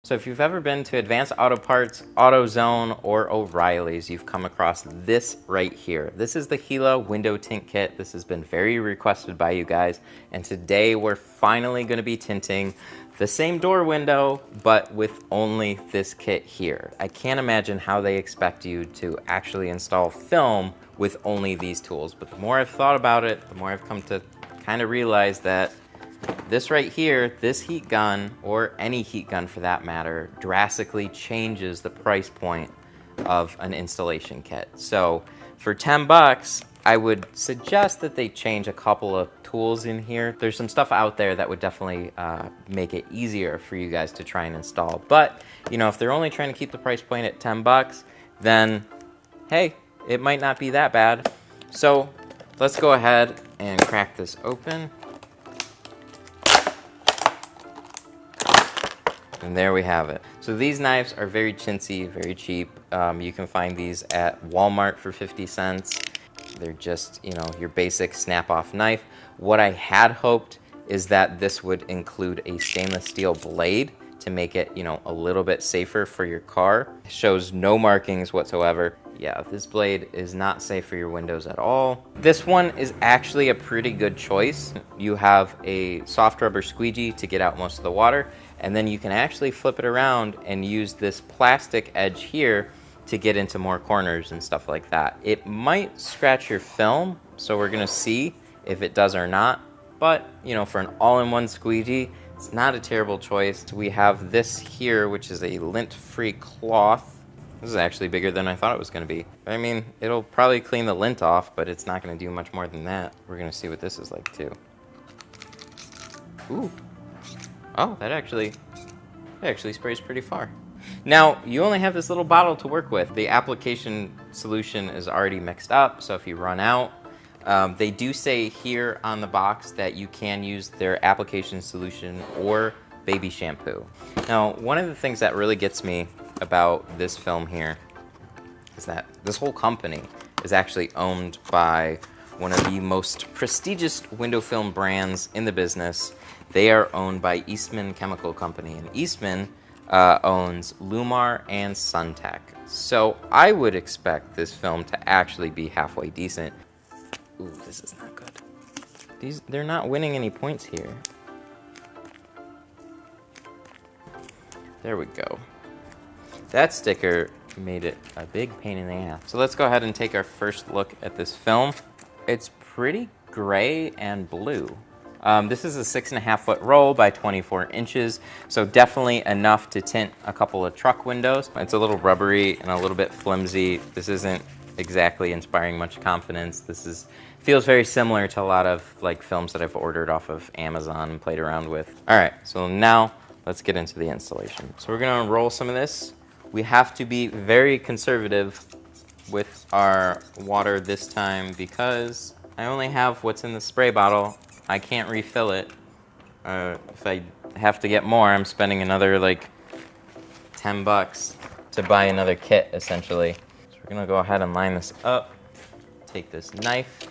So if you've ever been to Advanced Auto Parts, AutoZone, or O'Reilly's, you've come across this right here. This is the Gila window tint kit. This has been very requested by you guys, and today we're finally going to be tinting the same door window, but with only this kit here. I can't imagine how they expect you to actually install film with only these tools, but the more I've thought about it, the more I've come to kind of realize that this right here, this heat gun, or any heat gun for that matter, drastically changes the price point of an installation kit. So for 10 bucks, I would suggest that they change a couple of tools in here. There's some stuff out there that would definitely make it easier for you guys to try and install. But, you know, if they're only trying to keep the price point at 10 bucks, then hey, it might not be that bad. So let's go ahead and crack this open. And there we have it. So these knives are very chintzy, very cheap. You can find these at Walmart for 50 cents. They're just, you know, your basic snap-off knife. What I had hoped is that this would include a stainless steel blade to make it, you know, a little bit safer for your car. It shows no markings whatsoever. Yeah, this blade is not safe for your windows at all. This one is actually a pretty good choice. You have a soft rubber squeegee to get out most of the water, and then you can actually flip it around and use this plastic edge here to get into more corners and stuff like that. It might scratch your film, so we're gonna see if it does or not, but you know, for an all-in-one squeegee, it's not a terrible choice. We have this here, which is a lint-free cloth. This is actually bigger than I thought it was gonna be. I mean, it'll probably clean the lint off, but it's not gonna do much more than that. We're gonna see what this is like too. Ooh. Oh, that actually sprays pretty far. Now, you only have this little bottle to work with. The application solution is already mixed up, so if you run out, they do say here on the box that you can use their application solution or baby shampoo. Now, one of the things that really gets me about this film here is that this whole company is actually owned by one of the most prestigious window film brands in the business. They are owned by Eastman Chemical Company, and Eastman owns Lumar and Suntech. So I would expect this film to actually be halfway decent. Ooh, this is not good. They're not winning any points here. There we go. That sticker made it a big pain in the ass. So let's go ahead and take our first look at this film. It's pretty gray and blue. This is a 6.5 foot roll by 24 inches, so definitely enough to tint a couple of truck windows. It's a little rubbery and a little bit flimsy. This isn't exactly inspiring much confidence. Feels very similar to a lot of like films that I've ordered off of Amazon and played around with. All right, so now let's get into the installation. So we're gonna roll some of this. We have to be very conservative with our water this time because I only have what's in the spray bottle. I can't refill it. If I have to get more, I'm spending another like 10 bucks to buy another kit essentially. So we're gonna go ahead and line this up, take this knife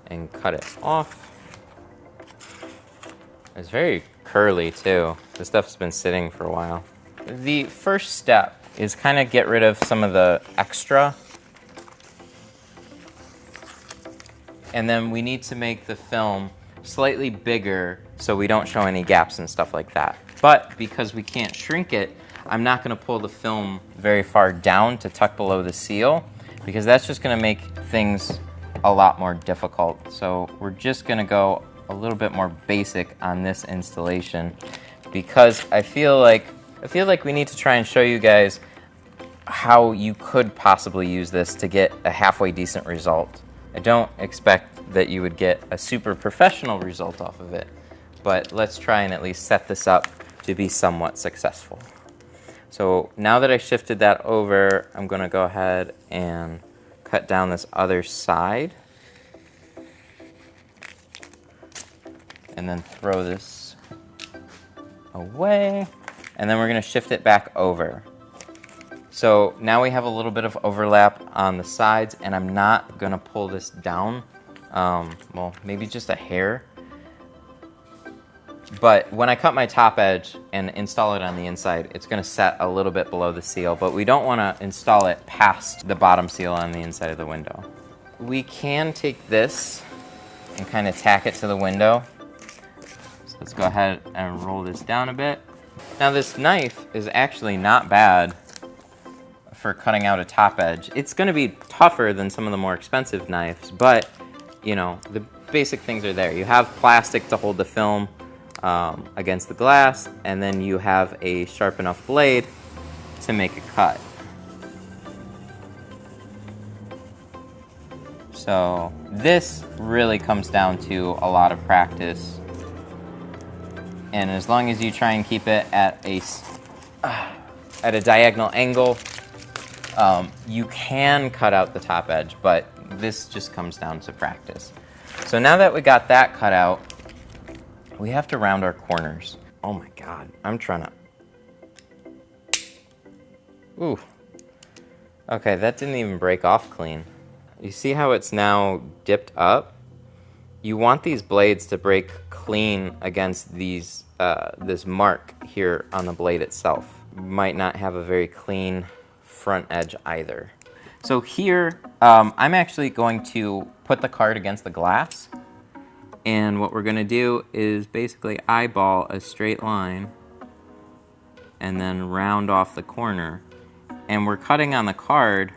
and cut it off. It's very curly too. This stuff's been sitting for a while. The first step is kind of get rid of some of the extra. And then we need to make the film slightly bigger so we don't show any gaps and stuff like that. But because we can't shrink it, I'm not gonna pull the film very far down to tuck below the seal because that's just gonna make things a lot more difficult. So we're just gonna go a little bit more basic on this installation because I feel like we need to try and show you guys how you could possibly use this to get a halfway decent result. I don't expect that you would get a super professional result off of it, but let's try and at least set this up to be somewhat successful. So now that I shifted that over, I'm gonna go ahead and cut down this other side and then throw this away. And then we're gonna shift it back over. So now we have a little bit of overlap on the sides, and I'm not gonna pull this down. Well, maybe just a hair. But when I cut my top edge and install it on the inside, it's gonna set a little bit below the seal, but we don't wanna install it past the bottom seal on the inside of the window. We can take this and kind of tack it to the window. So let's go ahead and roll this down a bit. Now this knife is actually not bad for cutting out a top edge. It's gonna be tougher than some of the more expensive knives, but you know, the basic things are there. You have plastic to hold the film against the glass, and then you have a sharp enough blade to make a cut. So this really comes down to a lot of practice, and as long as you try and keep it at a diagonal angle, you can cut out the top edge, but this just comes down to practice. So now that we got that cut out, we have to round our corners. Oh my God, I'm trying to... Ooh. Okay, that didn't even break off clean. You see how it's now dipped up? You want these blades to break clean against these, this mark here on the blade itself. You might not have a very clean front edge either. So here, I'm actually going to put the card against the glass. And what we're gonna do is basically eyeball a straight line and then round off the corner. And we're cutting on the card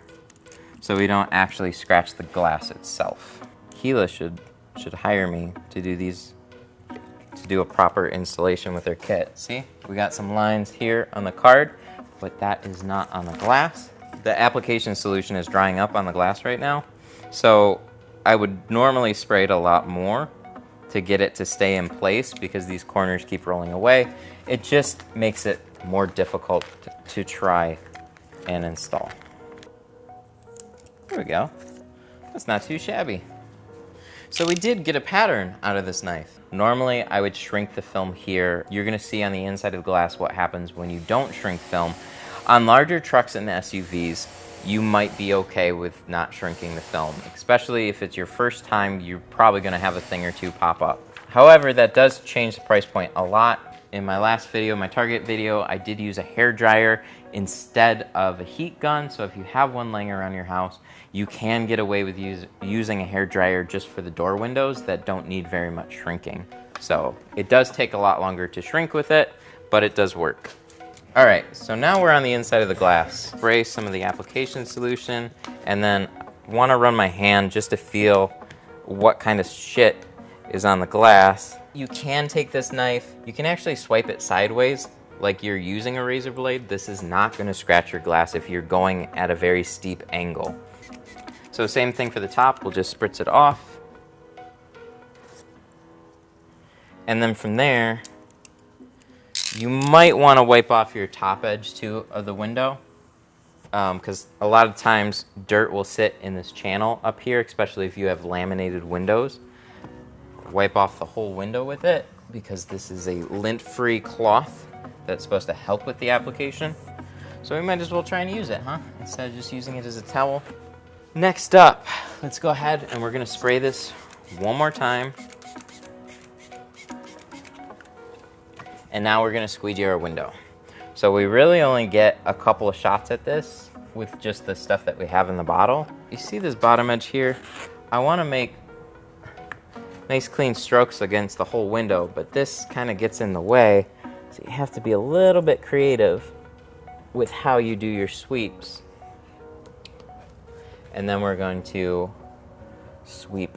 so we don't actually scratch the glass itself. Keela should hire me to do these, to do a proper installation with their kit. See, we got some lines here on the card, but that is not on the glass. The application solution is drying up on the glass right now, so I would normally spray it a lot more to get it to stay in place because these corners keep rolling away. It just makes it more difficult to try and install. There we go. That's not too shabby. So we did get a pattern out of this knife. Normally I would shrink the film here. You're gonna see on the inside of the glass what happens when you don't shrink film. On larger trucks and SUVs, you might be okay with not shrinking the film, especially if it's your first time. You're probably gonna have a thing or two pop up. However, that does change the price point a lot. In my last video, my Target video, I did use a hair dryer instead of a heat gun. So if you have one laying around your house, you can get away with using a hair dryer just for the door windows that don't need very much shrinking. So it does take a lot longer to shrink with it, but it does work. All right, so now we're on the inside of the glass. Spray some of the application solution, and then want to run my hand just to feel what kind of shit is on the glass. You can take this knife, you can actually swipe it sideways like you're using a razor blade. This is not going to scratch your glass if you're going at a very steep angle. So same thing for the top, we'll just spritz it off. And then from there, you might want to wipe off your top edge too of the window, because a lot of times dirt will sit in this channel up here, especially if you have laminated windows. Wipe off the whole window with it, because this is a lint-free cloth that's supposed to help with the application. So we might as well try and use it, huh? Instead of just using it as a towel. Next up, let's go ahead and we're gonna spray this one more time. And now we're gonna squeegee our window. So we really only get a couple of shots at this with just the stuff that we have in the bottle. You see this bottom edge here? I wanna make nice clean strokes against the whole window, but this kind of gets in the way. So you have to be a little bit creative with how you do your sweeps. And then we're going to sweep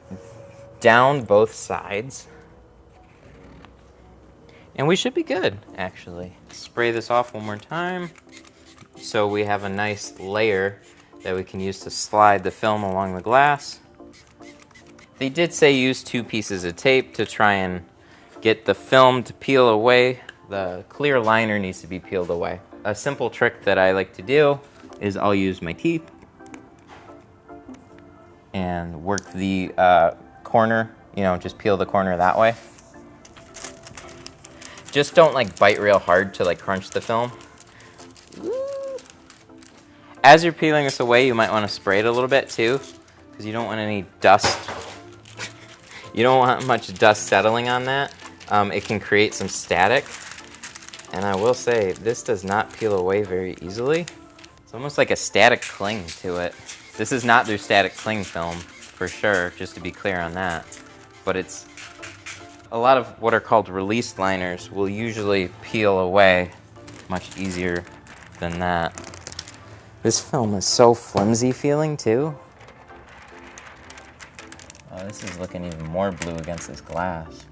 down both sides. And we should be good, actually. Spray this off one more time so we have a nice layer that we can use to slide the film along the glass. They did say use 2 pieces of tape to try and get the film to peel away. The clear liner needs to be peeled away. A simple trick that I like to do is I'll use my teeth and work the corner, you know, just peel the corner that way. Just don't like bite real hard to like crunch the film. As you're peeling this away, you might want to spray it a little bit too, because you don't want any dust. You don't want much dust settling on that. it can create some static. And I will say, this does not peel away very easily. It's almost like a static cling to it. This is not their static cling film, for sure, just to be clear on that. But it's, a lot of what are called release liners will usually peel away much easier than that. This film is so flimsy feeling too. Oh, this is looking even more blue against this glass.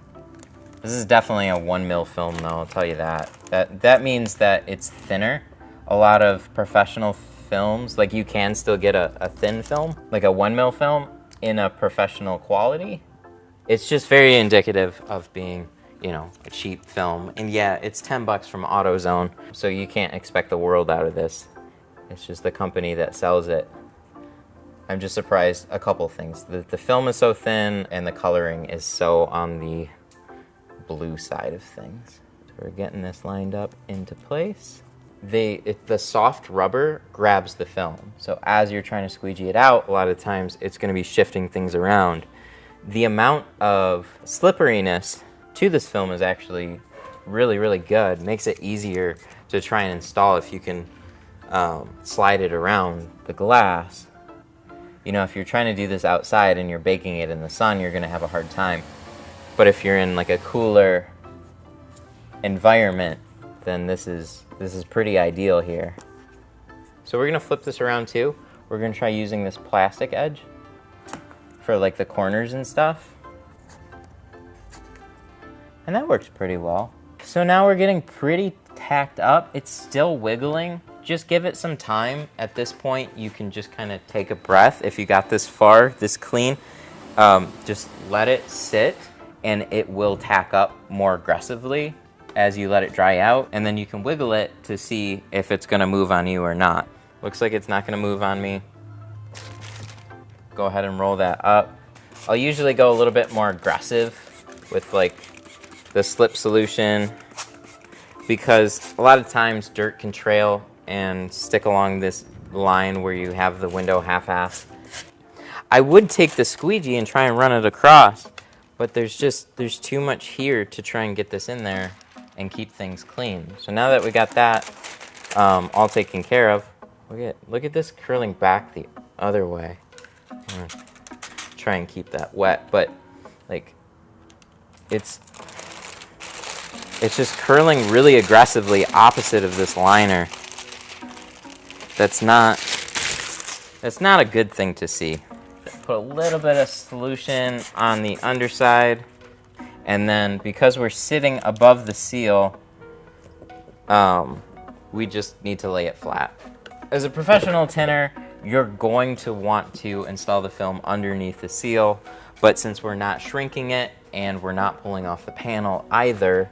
This is definitely a 1mm film though, I'll tell you that. That means that it's thinner. A lot of professional films, like you can still get a thin film, like a 1mm film in a professional quality. It's just very indicative of being, you know, a cheap film. And yeah, it's $10 from AutoZone, so you can't expect the world out of this. It's just the company that sells it. I'm just surprised a couple things. The film is so thin and the coloring is so on the blue side of things. So we're getting this lined up into place. The soft rubber grabs the film. So as you're trying to squeegee it out, a lot of times it's going to be shifting things around. The amount of slipperiness to this film is actually really, really good. Makes it easier to try and install if you can slide it around the glass. You know, if you're trying to do this outside and you're baking it in the sun, you're going to have a hard time. But if you're in like a cooler environment, then this is pretty ideal here. So we're going to flip this around too. We're going to try using this plastic edge for like the corners and stuff. And that works pretty well. So now we're getting pretty tacked up. It's still wiggling. Just give it some time. At this point, you can just kind of take a breath. If you got this far, this clean, just let it sit and it will tack up more aggressively as you let it dry out. And then you can wiggle it to see if it's gonna move on you or not. Looks like it's not gonna move on me. Go ahead and roll that up. I'll usually go a little bit more aggressive with like the slip solution because a lot of times dirt can trail and stick along this line where you have the window half-assed. I would take the squeegee and try and run it across, but there's too much here to try and get this in there and keep things clean. So now that we got that all taken care of, look at this curling back the other way. I'm gonna try and keep that wet, but like it's just curling really aggressively opposite of this liner. That's not a good thing to see. Put a little bit of solution on the underside, and then because we're sitting above the seal, we just need to lay it flat. As a professional tinner, you're going to want to install the film underneath the seal, but since we're not shrinking it and we're not pulling off the panel either,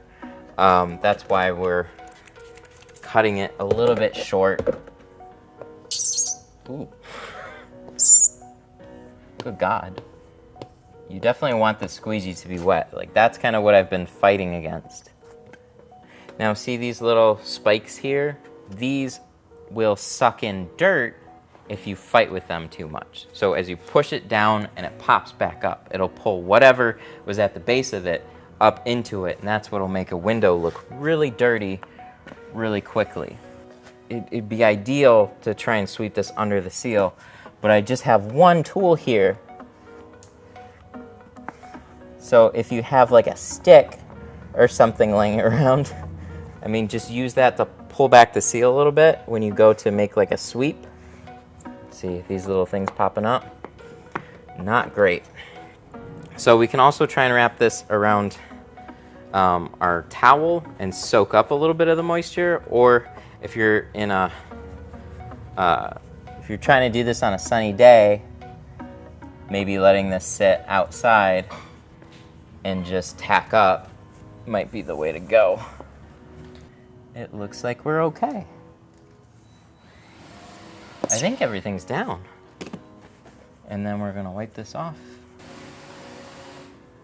that's why we're cutting it a little bit short. Ooh. Good God. You definitely want the squeegee to be wet. Like, that's kind of what I've been fighting against. Now, see these little spikes here? These will suck in dirt if you fight with them too much. So as you push it down and it pops back up, it'll pull whatever was at the base of it up into it, and that's what'll make a window look really dirty really quickly. It'd be ideal to try and sweep this under the seal, but I just have one tool here. So if you have like a stick or something laying around, I mean, just use that to pull back the seal a little bit when you go to make like a sweep. See these little things popping up? Not great. So we can also try and wrap this around our towel and soak up a little bit of the moisture, or if you're in a if you're trying to do this on a sunny day, maybe letting this sit outside and just tack up might be the way to go. It looks like we're okay. I think everything's down. And then we're gonna wipe this off.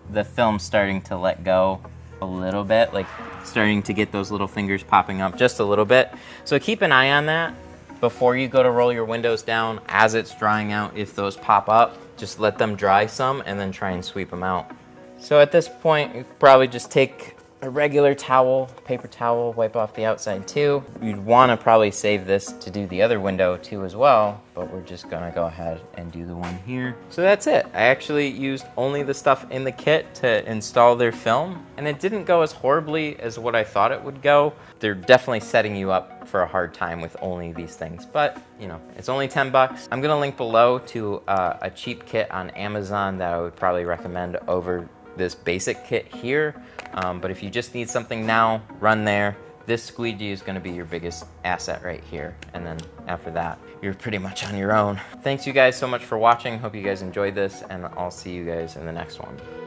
The film's starting to let go a little bit, like starting to get those little fingers popping up just a little bit. So keep an eye on that before you go to roll your windows down. As it's drying out, if those pop up, just let them dry some and then try and sweep them out. So at this point, you probably just take a regular towel, paper towel, wipe off the outside too. You'd want to probably save this to do the other window too as well, but we're just gonna go ahead and do the one here. So that's it. I actually used only the stuff in the kit to install their film, and it didn't go as horribly as what I thought it would go. They're definitely setting you up for a hard time with only these things, but you know, it's only 10 bucks. I'm gonna link below to a cheap kit on Amazon that I would probably recommend over this basic kit here. But if you just need something now, run there. This squeegee is gonna be your biggest asset right here. And then after that, you're pretty much on your own. Thanks you guys so much for watching. Hope you guys enjoyed this, and I'll see you guys in the next one.